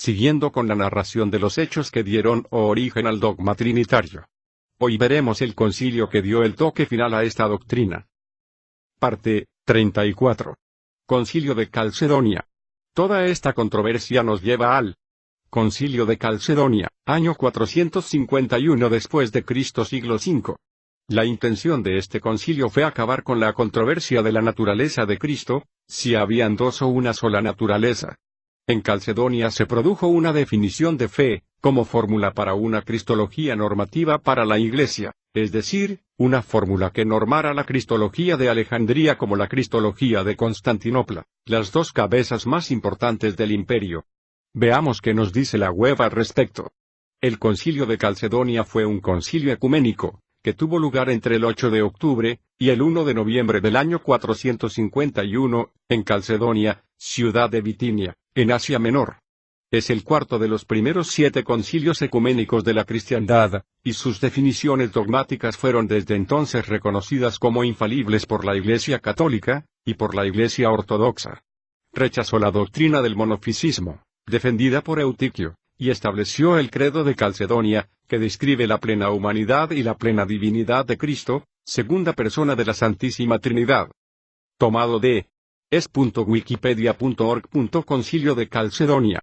siguiendo con la narración de los hechos que dieron origen al dogma trinitario. Hoy veremos el concilio que dio el toque final a esta doctrina. Parte 34. Concilio de Calcedonia. Toda esta controversia nos lleva al Concilio de Calcedonia, año 451 después de Cristo, siglo V. La intención de este concilio fue acabar con la controversia de la naturaleza de Cristo, si habían dos o una sola naturaleza. En Calcedonia se produjo una definición de fe, como fórmula para una cristología normativa para la Iglesia, es decir, una fórmula que normara la cristología de Alejandría como la cristología de Constantinopla, las dos cabezas más importantes del imperio. Veamos qué nos dice la web al respecto. El concilio de Calcedonia fue un concilio ecuménico, que tuvo lugar entre el 8 de octubre y el 1 de noviembre del año 451, en Calcedonia, ciudad de Bitinia, en Asia Menor. Es el cuarto de los primeros 7 concilios ecuménicos de la cristiandad, y sus definiciones dogmáticas fueron desde entonces reconocidas como infalibles por la Iglesia católica, y por la Iglesia ortodoxa. Rechazó la doctrina del monofisismo, defendida por Eutiquio, y estableció el credo de Calcedonia, que describe la plena humanidad y la plena divinidad de Cristo, segunda persona de la Santísima Trinidad. Tomado de es.wikipedia.org. Concilio de Calcedonia.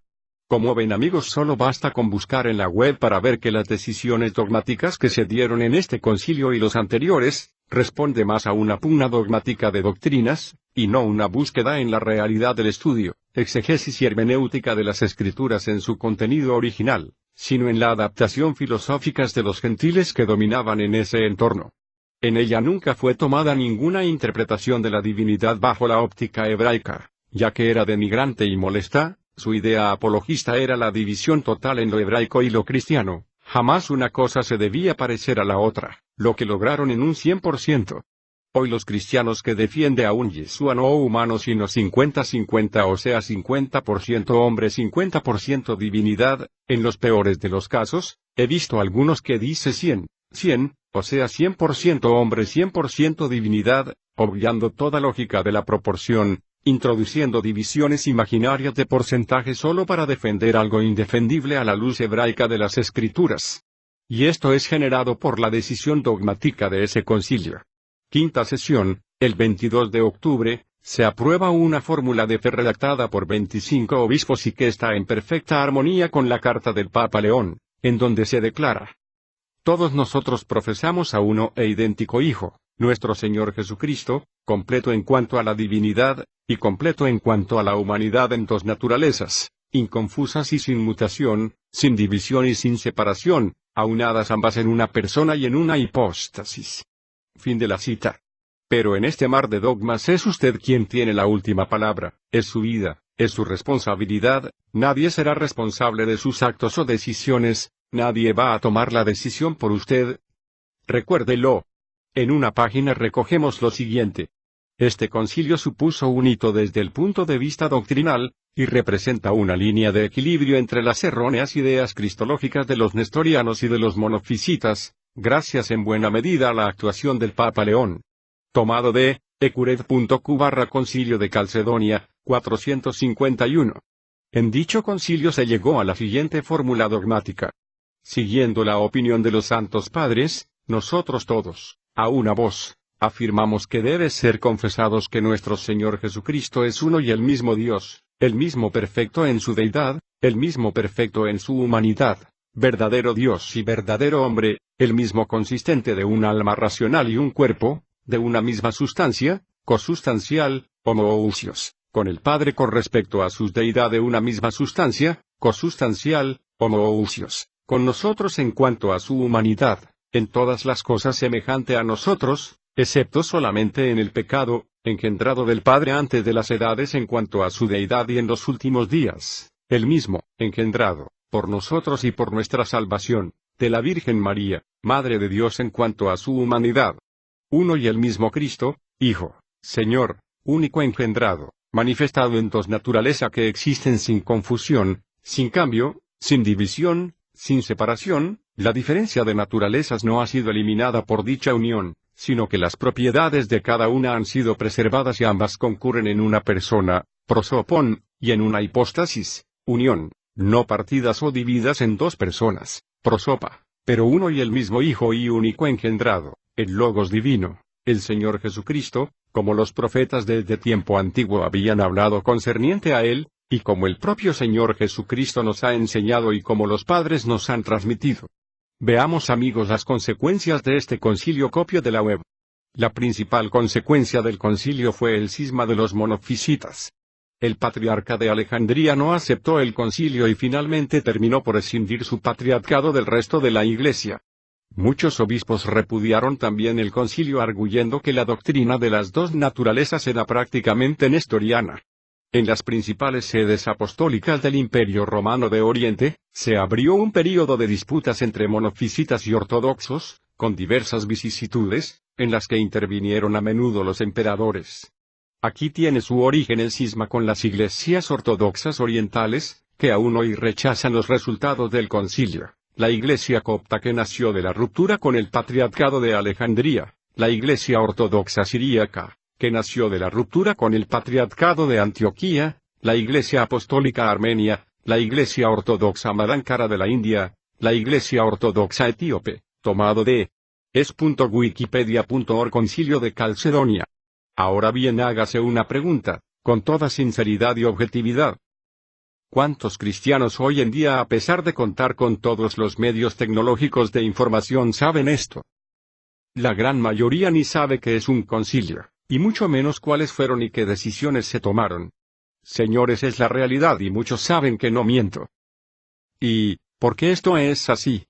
Como ven, amigos, solo basta con buscar en la web para ver que las decisiones dogmáticas que se dieron en este concilio y los anteriores, responde más a una pugna dogmática de doctrinas, y no una búsqueda en la realidad del estudio, exegesis y hermenéutica de las Escrituras en su contenido original, sino en la adaptación filosóficas de los gentiles que dominaban en ese entorno. En ella nunca fue tomada ninguna interpretación de la divinidad bajo la óptica hebraica, ya que era denigrante y molesta. Su idea apologista era la división total en lo hebraico y lo cristiano. Jamás una cosa se debía parecer a la otra, lo que lograron en un 100%. Hoy los cristianos que defienden a un Yeshua no humano sino 50-50, o sea 50% hombre 50% divinidad, en los peores de los casos, he visto algunos que dice 100, o sea 100% hombre 100% divinidad, obviando toda lógica de la proporción, introduciendo divisiones imaginarias de porcentaje solo para defender algo indefendible a la luz hebraica de las Escrituras. Y esto es generado por la decisión dogmática de ese concilio. Quinta sesión, el 22 de octubre, se aprueba una fórmula de fe redactada por 25 obispos y que está en perfecta armonía con la carta del Papa León, en donde se declara: todos nosotros profesamos a uno e idéntico Hijo, nuestro Señor Jesucristo, completo en cuanto a la divinidad, y completo en cuanto a la humanidad en dos naturalezas, inconfusas y sin mutación, sin división y sin separación, aunadas ambas en una persona y en una hipóstasis. Fin de la cita. Pero en este mar de dogmas es usted quien tiene la última palabra, es su vida, es su responsabilidad, nadie será responsable de sus actos o decisiones, nadie va a tomar la decisión por usted. Recuérdelo. En una página recogemos lo siguiente. Este concilio supuso un hito desde el punto de vista doctrinal, y representa una línea de equilibrio entre las erróneas ideas cristológicas de los nestorianos y de los monofisitas, gracias en buena medida a la actuación del Papa León. Tomado de ecured.q/Concilio de Calcedonia, 451. En dicho concilio se llegó a la siguiente fórmula dogmática. Siguiendo la opinión de los santos padres, nosotros todos, a una voz, afirmamos que debe ser confesados que nuestro Señor Jesucristo es uno y el mismo Dios, el mismo perfecto en su deidad, el mismo perfecto en su humanidad, verdadero Dios y verdadero hombre, el mismo consistente de un alma racional y un cuerpo, de una misma sustancia, cosustancial, homoousios, con el Padre con respecto a su deidad de una misma sustancia, cosustancial, homoousios, con nosotros en cuanto a su humanidad, en todas las cosas semejante a nosotros, excepto solamente en el pecado, engendrado del Padre antes de las edades en cuanto a su deidad y en los últimos días, el mismo, engendrado, por nosotros y por nuestra salvación, de la Virgen María, Madre de Dios en cuanto a su humanidad. Uno y el mismo Cristo, Hijo, Señor, único engendrado, manifestado en dos naturalezas que existen sin confusión, sin cambio, sin división, sin separación. La diferencia de naturalezas no ha sido eliminada por dicha unión, sino que las propiedades de cada una han sido preservadas y ambas concurren en una persona, prosopón, y en una hipóstasis, unión, no partidas o divididas en dos personas, prosopa, pero uno y el mismo Hijo y único engendrado, el Logos divino, el Señor Jesucristo, como los profetas desde tiempo antiguo habían hablado concerniente a él, y como el propio Señor Jesucristo nos ha enseñado y como los padres nos han transmitido. Veamos, amigos, las consecuencias de este concilio copio de la web. La principal consecuencia del concilio fue el cisma de los monofisitas. El patriarca de Alejandría no aceptó el concilio y finalmente terminó por escindir su patriarcado del resto de la Iglesia. Muchos obispos repudiaron también el concilio arguyendo que la doctrina de las dos naturalezas era prácticamente nestoriana. En las principales sedes apostólicas del Imperio Romano de Oriente, se abrió un período de disputas entre monofisitas y ortodoxos, con diversas vicisitudes, en las que intervinieron a menudo los emperadores. Aquí tiene su origen el cisma con las iglesias ortodoxas orientales, que aún hoy rechazan los resultados del concilio. La iglesia copta que nació de la ruptura con el patriarcado de Alejandría, la iglesia ortodoxa siríaca, que nació de la ruptura con el patriarcado de Antioquía, la iglesia apostólica armenia, la iglesia ortodoxa malankara de la India, la iglesia ortodoxa etíope, tomado de es.wikipedia.org Concilio de Calcedonia. Ahora bien, hágase una pregunta, con toda sinceridad y objetividad. ¿Cuántos cristianos hoy en día, a pesar de contar con todos los medios tecnológicos de información, saben esto? La gran mayoría ni sabe qué es un concilio, y mucho menos cuáles fueron y qué decisiones se tomaron. Señores, es la realidad y muchos saben que no miento. ¿Y por qué esto es así?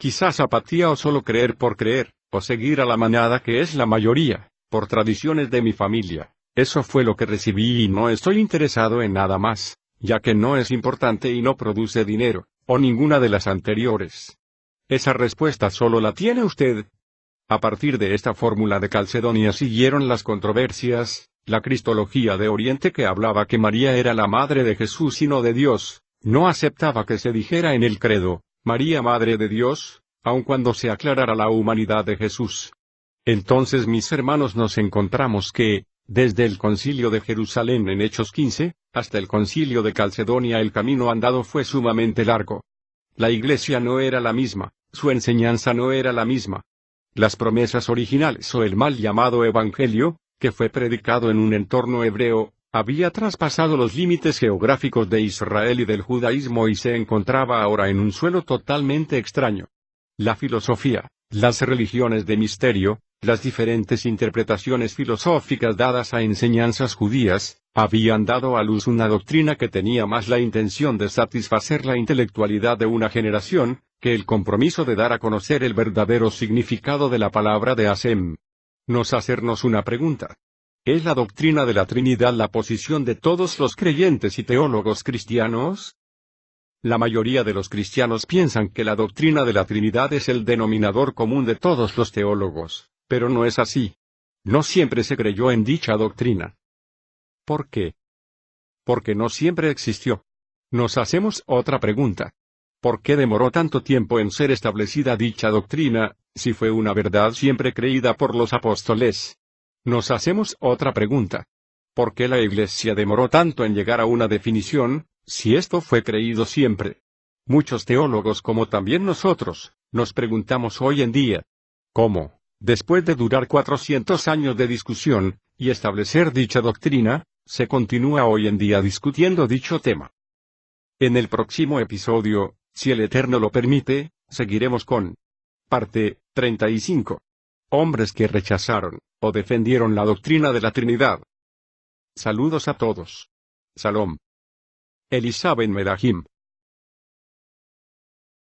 Quizás apatía o solo creer por creer, o seguir a la manada que es la mayoría, por tradiciones de mi familia. Eso fue lo que recibí y no estoy interesado en nada más, ya que no es importante y no produce dinero, o ninguna de las anteriores. Esa respuesta solo la tiene usted. A partir de esta fórmula de Calcedonia siguieron las controversias, la cristología de Oriente que hablaba que María era la madre de Jesús y no de Dios, no aceptaba que se dijera en el credo, María Madre de Dios, aun cuando se aclarara la humanidad de Jesús. Entonces, mis hermanos, nos encontramos que, desde el concilio de Jerusalén en Hechos 15, hasta el concilio de Calcedonia el camino andado fue sumamente largo. La iglesia no era la misma, su enseñanza no era la misma. Las promesas originales o el mal llamado evangelio, que fue predicado en un entorno hebreo, había traspasado los límites geográficos de Israel y del judaísmo y se encontraba ahora en un suelo totalmente extraño. La filosofía, las religiones de misterio, las diferentes interpretaciones filosóficas dadas a enseñanzas judías, habían dado a luz una doctrina que tenía más la intención de satisfacer la intelectualidad de una generación, que el compromiso de dar a conocer el verdadero significado de la palabra de Hashem. Nos hacernos una pregunta. ¿Es la doctrina de la Trinidad la posición de todos los creyentes y teólogos cristianos? La mayoría de los cristianos piensan que la doctrina de la Trinidad es el denominador común de todos los teólogos, pero no es así. No siempre se creyó en dicha doctrina. ¿Por qué? Porque no siempre existió. Nos hacemos otra pregunta. ¿Por qué demoró tanto tiempo en ser establecida dicha doctrina, si fue una verdad siempre creída por los apóstoles? Nos hacemos otra pregunta. ¿Por qué la Iglesia demoró tanto en llegar a una definición, si esto fue creído siempre? Muchos teólogos, como también nosotros, nos preguntamos hoy en día, ¿cómo, después de durar 400 años de discusión, y establecer dicha doctrina, se continúa hoy en día discutiendo dicho tema? En el próximo episodio, si el Eterno lo permite, seguiremos con parte 35. Hombres que rechazaron, o defendieron la doctrina de la Trinidad. Saludos a todos. Salom. Elisha ben Medahim.